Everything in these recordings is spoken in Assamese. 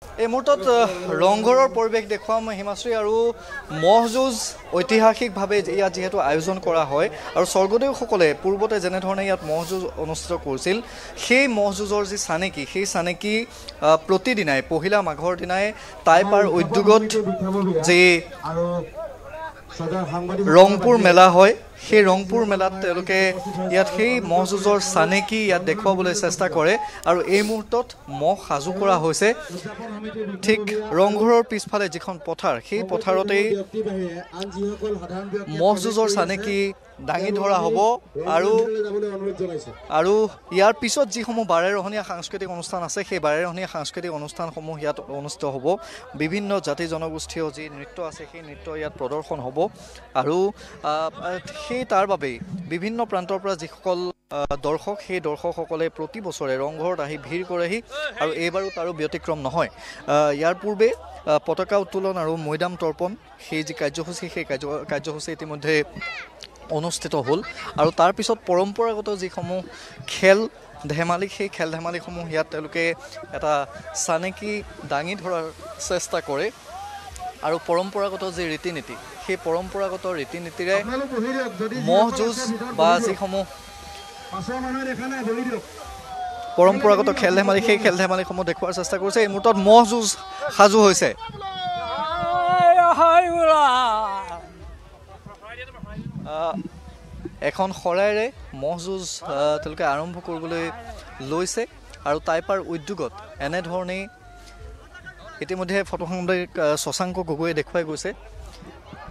এই মুহূৰ্তত ৰংঘৰৰ পৰিৱেশ দেখুৱাম হিমাশ্ৰী আৰু মহ যুঁজ ঐতিহাসিকভাৱে ইয়াত যিহেতু আয়োজন কৰা হয় আৰু স্বৰ্গদেউসকলে পূৰ্বতে যেনেধৰণে ইয়াত মহ যুঁজ অনুষ্ঠিত কৰিছিল সেই মহ যুঁজৰ যি চানেকি সেই চানেকি প্ৰতিদিনাই পহিলা মাঘৰ দিনাই টাইপাৰ উদ্যোগত যি ৰংপুৰ মেলা হয় সেই ৰংপুৰ মেলাত তেওঁলোকে ইয়াত সেই মহ যুঁজৰ চানেকি ইয়াত দেখুৱাবলৈ চেষ্টা কৰে আৰু এই মুহূৰ্তত মহ সাজু কৰা হৈছে ঠিক ৰংঘৰৰ পিছফালে যিখন পথাৰ সেই পথাৰতেই মহ যুঁজৰ চানেকি দাঙি ধৰা হ'ব আৰু ইয়াৰ পিছত যিসমূহ বাৰেৰহণীয়া সাংস্কৃতিক অনুষ্ঠান আছে সেই বাৰেৰহণীয়া সাংস্কৃতিক অনুষ্ঠানসমূহ ইয়াত অনুষ্ঠিত হ'ব বিভিন্ন জাতি জনগোষ্ঠীয় যি নৃত্য আছে সেই নৃত্য ইয়াত প্ৰদৰ্শন হ'ব আৰু সেই তাৰ বাবেই বিভিন্ন প্ৰান্তৰ পৰা যিসকল দৰ্শক সেই দৰ্শকসকলে প্ৰতি বছৰে ৰংঘৰত আহি ভিৰ কৰেহি আৰু এইবাৰো তাৰো ব্যতিক্ৰম নহয় ইয়াৰ পূৰ্বে পতাকা উত্তোলন আৰু মৈদাম তৰ্পণ সেই যি কাৰ্যসূচী সেই কাৰ্যসূচী ইতিমধ্যে অনুষ্ঠিত হ'ল আৰু তাৰ পিছত পৰম্পৰাগত যিসমূহ খেল ধেমালি সেই খেল ধেমালিসমূহ ইয়াত তেওঁলোকে এটা চানেকি দাঙি ধৰাৰ চেষ্টা কৰে আৰু পৰম্পৰাগত যি ৰীতি নীতি সেই পৰম্পৰাগত ৰীতি নীতিৰে মহ যুঁজ বা যিসমূহ পৰম্পৰাগত খেল ধেমালি সেই খেল ধেমালিসমূহ দেখুওৱাৰ চেষ্টা কৰিছে এই মুহূৰ্তত মহ যুঁজ সাজু হৈছে এখন শৰাইৰে মহ যুঁজ তেওঁলোকে আৰম্ভ কৰিবলৈ লৈছে আৰু টাইপাৰ উদ্যোগত এনেধৰণেই ইতিমধ্যে ফটো সাংবাদিক শশাংক গগৈয়ে দেখুৱাই গৈছে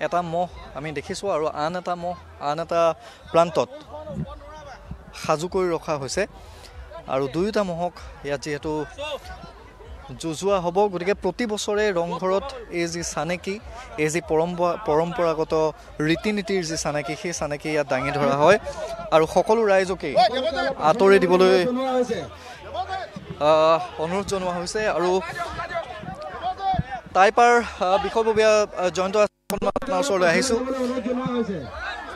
এটা মহ আমি দেখিছোঁ আৰু আন এটা মহ আন এটা প্ৰান্তত সাজু কৰি ৰখা হৈছে আৰু দুয়োটা মহক ইয়াত যিহেতু যুঁজোৱা হ'ব গতিকে প্ৰতি বছৰে ৰংঘৰত এই যি চানেকি এই যি পৰম্পৰাগত ৰীতি নীতিৰ যি চানেকি সেই চানেকি ইয়াত দাঙি ধৰা হয় আৰু সকলো ৰাইজকেই আঁতৰি দিবলৈ অনুৰোধ জনোৱা হৈছে আৰু টাইপাৰ বিষয়ববীয়া জয়ন্ত আপোনাৰ ওচৰলৈ আহিছোঁ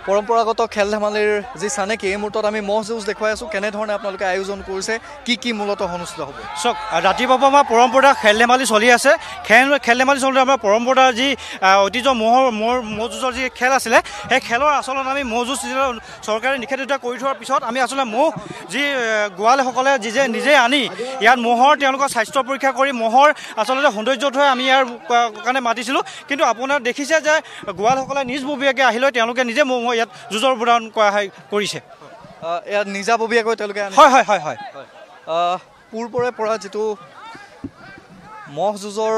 পৰম্পৰাগত খেল ধেমালিৰ যি চানেকি এই মুহূৰ্তত আমি মহ যুঁজ দেখুৱাই আছোঁ কেনেধৰণে আপোনালোকে আয়োজন কৰিছে কি মূলতঃ অনুষ্ঠিত হ'ব চাওক ৰাতিপুৱাৰ পৰা আমাৰ পৰম্পৰা খেল ধেমালি চলি আছে খেল ধেমালি চলোতে আমাৰ পৰম্পৰাৰ যি ঐতিহ্য মহ যুঁজৰ যি খেল আছিলে সেই খেলৰ আচলতে আমি মহ যুঁজ চৰকাৰে নিষেধাজ্ঞা কৰি থোৱাৰ পিছত আমি আচলতে মহ যি গোৱালসকলে নিজে আনি ইয়াত মহৰ তেওঁলোকৰ স্বাস্থ্য পৰীক্ষা কৰি মহৰ আচলতে সৌন্দৰ্যত হৈ আমি ইয়াৰ কাৰণে মাতিছিলোঁ কিন্তু আপোনাৰ দেখিছে যে গোৱালসকলে নিজববীয়াকৈ আহিলৈ তেওঁলোকে নিজে মহ ইয়াত যুঁজৰ উদ্বোধন কৰিছে ইয়াত নিজাববীয়াকৈ তেওঁলোকে হয় পূৰ্বৰে পৰা যিটো মহ যুঁজৰ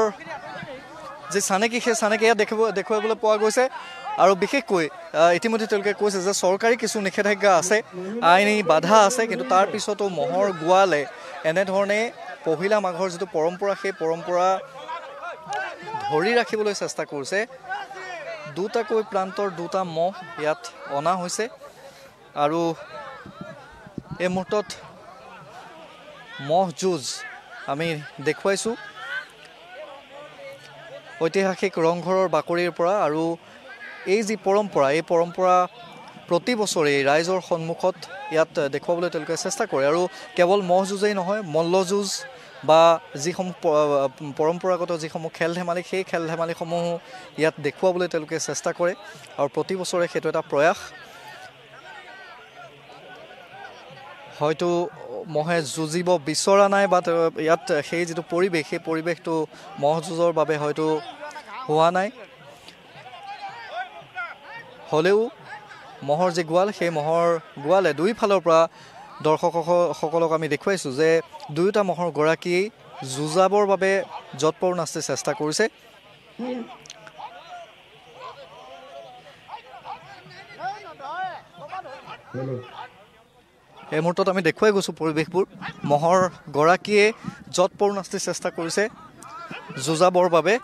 যি চানেকি সেই চানেকি ইয়াত দেখুৱাবলৈ পোৱা গৈছে আৰু বিশেষকৈ ইতিমধ্যে তেওঁলোকে কৈছে যে চৰকাৰী কিছু নিষেধাজ্ঞা আছে আইনী বাধা আছে কিন্তু তাৰ পিছতো মহৰ গোৱালে এনেধৰণে পহিলা মাঘৰ যিটো পৰম্পৰা সেই পৰম্পৰা ধৰি ৰাখিবলৈ চেষ্টা কৰিছে দুটাকৈ প্ৰান্তৰ দুটা মহ ইয়াত অনা হৈছে আৰু এই মুহূৰ্তত মহ যুঁজ আমি দেখুৱাইছোঁ ঐতিহাসিক ৰংঘৰৰ বাকৰিৰ পৰা আৰু এই যি পৰম্পৰা এই পৰম্পৰা প্ৰতি বছৰে ৰাইজৰ সন্মুখত ইয়াত দেখুৱাবলৈ তেওঁলোকে চেষ্টা কৰে আৰু কেৱল মহ যুঁজেই নহয় মল্ল যুঁজ বা যিসমূহ পৰম্পৰাগত যিসমূহ খেল ধেমালি সেই খেল ধেমালিসমূহ ইয়াত দেখুৱাবলৈ তেওঁলোকে চেষ্টা কৰে আৰু প্ৰতি বছৰে সেইটো এটা প্ৰয়াস হয়তো মহে যুঁজিব বিচৰা নাই বা ইয়াত সেই যিটো পৰিৱেশ সেই পৰিৱেশটো মহ যুঁজৰ বাবে হয়তো হোৱা নাই হ'লেও মহৰ যি গোৱাল সেই মহৰ গোৱালে দুইফালৰ পৰা দৰ্শকসকলক আমি দেখুৱাইছোঁ যে দুয়োটা মহৰ গৰাকীয়েই যুঁজাবৰ বাবে যৎপৰোনাস্তি চেষ্টা কৰিছে এই মুহূৰ্তত আমি দেখুৱাই গৈছোঁ পৰিৱেশবোৰ মহৰ গৰাকীয়ে যৎপৰোনাস্তি চেষ্টা কৰিছে যুঁজাবৰ বাবে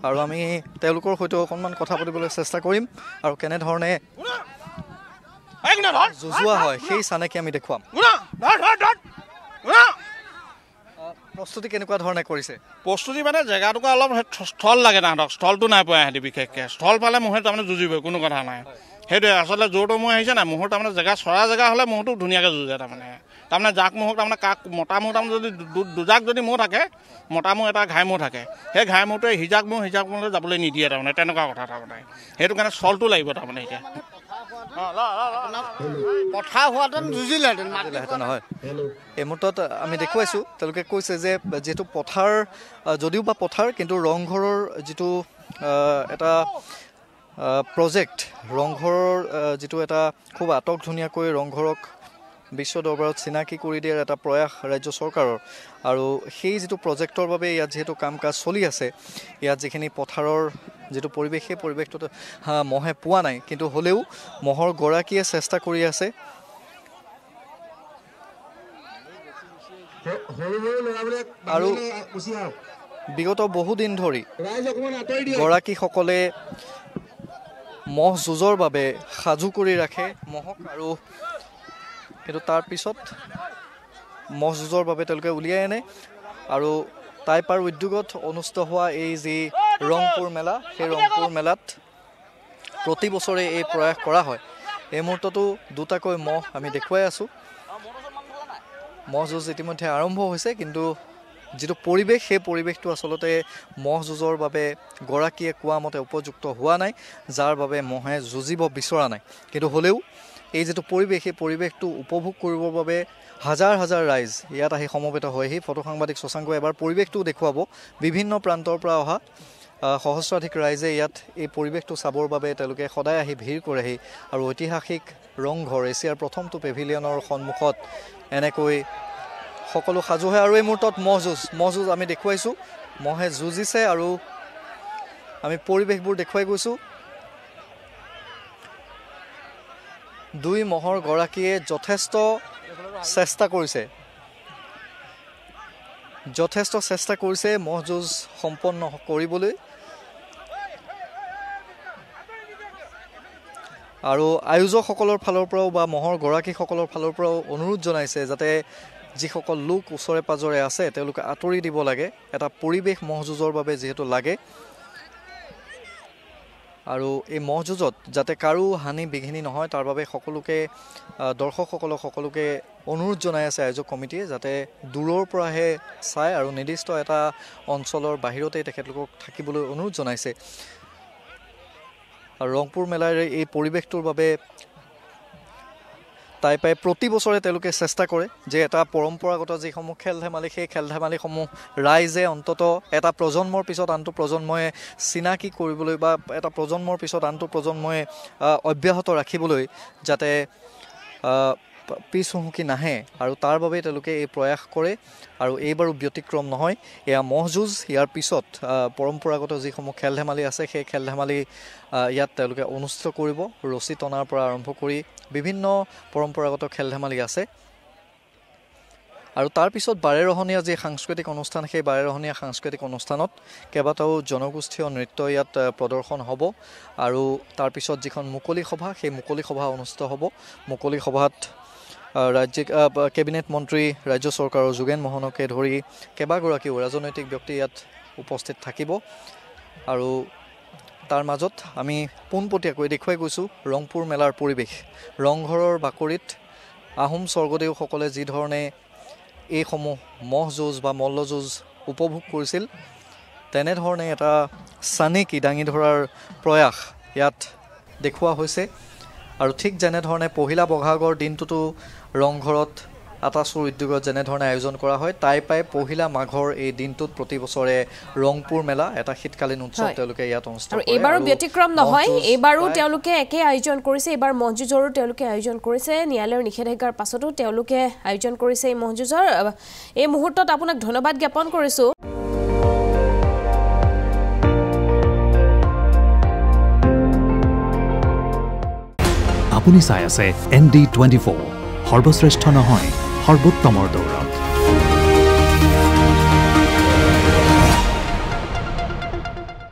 আৰু আমি তেওঁলোকৰ সৈতে অকণমান কথা পাতিবলৈ চেষ্টা কৰিম আৰু কেনেধৰণে যুঁজোৱা হয় সেই চানেকি আমি দেখুৱাম প্ৰস্তুতি কেনেকুৱা ধৰণে কৰিছে প্ৰস্তুতি মানে জেগাটুকুৰা অলপ স্থল লাগে তাহাঁতক স্থলটো নাই পোৱা সিহঁতি বিশেষকৈ স্থল পালে মহে তাৰমানে যুঁজিবই কোনো কথা নাই সেইটোৱে আচলতে য'ৰটো মহ আহিছে নাই মহৰ তাৰমানে জেগা চৰা জেগা হ'লে মহটো ধুনীয়াকৈ যুঁজে তাৰমানে তাৰমানে জাক মহক তাৰমানে কাক মতা মহ তাৰমানে যদি দুজাক যদি মহ থাকে মতা মহ এটা ঘাই মহ থাকে সেই ঘাই মহটোৱে সিজাক মহলৈ যাবলৈ নিদিয়ে তাৰমানে তেনেকুৱা কথা তাৰমানে সেইটো কাৰণে চলটো লাগিব তাৰমানে এতিয়া পথাৰ হোৱাহেঁতেন যুঁজিলেহেঁতেন নহয় এই মুহূৰ্তত আমি দেখুৱাইছোঁ তেওঁলোকে কৈছে যে যিহেতু পথাৰ যদিও বা পথাৰ কিন্তু ৰংঘৰৰ যিটো এটা প্ৰজেক্ট ৰংঘৰৰ যিটো এটা খুব আটকধুনীয়াকৈ ৰংঘৰক বিশ্ব দৰবাৰত চিনাকি কৰি দিয়াৰ এটা প্ৰয়াস ৰাজ্য চৰকাৰৰ আৰু সেই যিটো প্ৰজেক্টৰ বাবে ইয়াত যিহেতু কাম কাজ চলি আছে ইয়াত যিখিনি পথাৰৰ যিটো পৰিৱেশ সেই পৰিৱেশটোত মহে পোৱা নাই কিন্তু হ'লেও মহৰ গৰাকীয়ে চেষ্টা কৰি আছে আৰু বিগত বহুদিন ধৰি গৰাকীসকলে মহ যুঁজৰ বাবে সাজু কৰি ৰাখে মহক আৰু কিন্তু তাৰ পিছত মহ যুঁজৰ বাবে তেওঁলোকে উলিয়াই আনে আৰু টাইপাৰ উদ্যোগত অনুষ্ঠিত হোৱা এই যি ৰংপুৰ মেলা সেই ৰংপুৰ মেলাত প্ৰতি বছৰে এই প্ৰয়াস কৰা হয় এই মুহূৰ্ততো দুটাকৈ মহ আমি দেখুৱাই আছোঁ মহ যুঁজ ইতিমধ্যে আৰম্ভ হৈছে কিন্তু যিটো পৰিৱেশ সেই পৰিৱেশটো আচলতে মহ যুঁজৰ বাবে গৰাকীয়ে কোৱা মতে উপযুক্ত হোৱা নাই যাৰ বাবে মহে যুঁজিব বিচৰা নাই কিন্তু হ'লেও এই যিটো পৰিৱেশ সেই পৰিৱেশটো উপভোগ কৰিবৰ বাবে হাজাৰ হাজাৰ ৰাইজ ইয়াত আহি সমবেত হয়হি ফটো সাংবাদিক শশাংকই এবাৰ পৰিৱেশটো দেখুৱাব বিভিন্ন প্ৰান্তৰ পৰা অহা সহস্ৰাধিক ৰাইজে ইয়াত এই পৰিৱেশটো চাবৰ বাবে তেওঁলোকে সদায় আহি ভিৰ কৰেহি আৰু ঐতিহাসিক ৰংঘৰ এছিয়াৰ প্ৰথমটো পেভিলিয়নৰ সন্মুখত এনেকৈ সকলো সাজু হয় আৰু এই মুহূৰ্তত মহ যুঁজ আমি দেখুৱাইছোঁ মহে যুঁজিছে আৰু আমি পৰিৱেশবোৰ দেখুৱাই গৈছোঁ দুই মহৰ গৰাকীয়ে যথেষ্ট চেষ্টা কৰিছে মহ যুঁজ সম্পন্ন কৰিবলৈ আৰু আয়োজকসকলৰ ফালৰ পৰাও বা মহৰ গৰাকীসকলৰ ফালৰ পৰাও অনুৰোধ জনাইছে যাতে যিসকল লোক ওচৰে পাজৰে আছে তেওঁলোকে আঁতৰি দিব লাগে এটা পৰিৱেশ মহ যুঁজৰ বাবে যিহেতু লাগে আৰু এই মহ যুঁজত যাতে কাৰো হানি বিঘিনি নহয় তাৰ বাবে সকলোকে দৰ্শকসকলক সকলোকে অনুৰোধ জনাই আছে আয়োজক কমিটিয়ে যাতে দূৰৰ পৰাহে চায় আৰু নিৰ্দিষ্ট এটা অঞ্চলৰ বাহিৰতেই তেখেতলোকক থাকিবলৈ অনুৰোধ জনাইছে আৰু ৰংপুৰ মেলাৰ এই পৰিৱেশটোৰ বাবে টাইপাই প্ৰতি বছৰে তেওঁলোকে চেষ্টা কৰে যে এটা পৰম্পৰাগত যিসমূহ খেল ধেমালি সেই খেল ধেমালিসমূহ ৰাইজে অন্তত এটা প্ৰজন্মৰ পিছত আনটো প্ৰজন্মই চিনাকি কৰিবলৈ বা এটা প্ৰজন্মৰ পিছত আনটো প্ৰজন্মই অব্যাহত ৰাখিবলৈ যাতে পিছ হুহুকি নাহে আৰু তাৰ বাবে তেওঁলোকে এই প্ৰয়াস কৰে আৰু এইবাৰো ব্যতিক্ৰম নহয় এয়া মহ যুঁজ ইয়াৰ পিছত পৰম্পৰাগত যিসমূহ খেল ধেমালি আছে সেই খেল ধেমালি ইয়াত তেওঁলোকে অনুষ্ঠিত কৰিব ৰছী টনাৰ পৰা আৰম্ভ কৰি বিভিন্ন পৰম্পৰাগত খেল ধেমালি আছে আৰু তাৰ পিছত বাৰেৰহণীয়া যি সাংস্কৃতিক অনুষ্ঠান সেই বাৰেৰহণীয়া সাংস্কৃতিক অনুষ্ঠানত কেইবাটাও জনগোষ্ঠীয় নৃত্য ইয়াত প্ৰদৰ্শন হ'ব আৰু তাৰ পিছত যিখন মুকলি সভা সেই মুকলি সভা অনুষ্ঠিত হ'ব মুকলি সভাত ৰাজ্যিক কেবিনেট মন্ত্ৰী ৰাজ্য চৰকাৰৰ যোগেন মোহনকে ধৰি কেইবাগৰাকীও ৰাজনৈতিক ব্যক্তি ইয়াত উপস্থিত থাকিব আৰু তাৰ মাজত আমি পোনপটীয়াকৈ দেখুৱাই গৈছোঁ ৰংপুৰ মেলাৰ পৰিৱেশ ৰংঘৰৰ বাকৰিত আহোম স্বৰ্গদেউসকলে যি ধৰণে এইসমূহ মহ যুঁজ বা মল্ল যুঁজ উপভোগ কৰিছিল তেনেধৰণে এটা চানেকি দাঙি ধৰাৰ প্ৰয়াস ইয়াত দেখুওৱা হৈছে আৰু ঠিক যেনেধৰণে পহিলা বহাগৰ দিনটোতো ৰংঘৰত আটাচুৰ উদ্যোগত যেনেধৰণে আয়োজন কৰা হয় টাইপাই পহিলা মাঘৰ এই দিনটোত প্ৰতি বছৰে ৰংপুৰ মেলা এটা শীতকালীন উৎসৱ তেওঁলোকে ইয়াত অনুষ্ঠিত কৰে এইবাৰো ব্যতিক্ৰম নহয় এইবাৰো তেওঁলোকে একে আয়োজন কৰিছে এইবাৰ মহ যুঁজৰো তেওঁলোকে আয়োজন কৰিছে ন্যায়ালয়ৰ নিষেধাজ্ঞাৰ পাছতো তেওঁলোকে আয়োজন কৰিছে এই মহ যুঁজৰ এই মুহূৰ্তত আপোনাক ধন্যবাদ জ্ঞাপন কৰিছোঁ আপুনি চাই আছে ND24 সৰ্বশ্ৰেষ্ঠ নহয় সৰ্বোত্তমৰ দৌৰ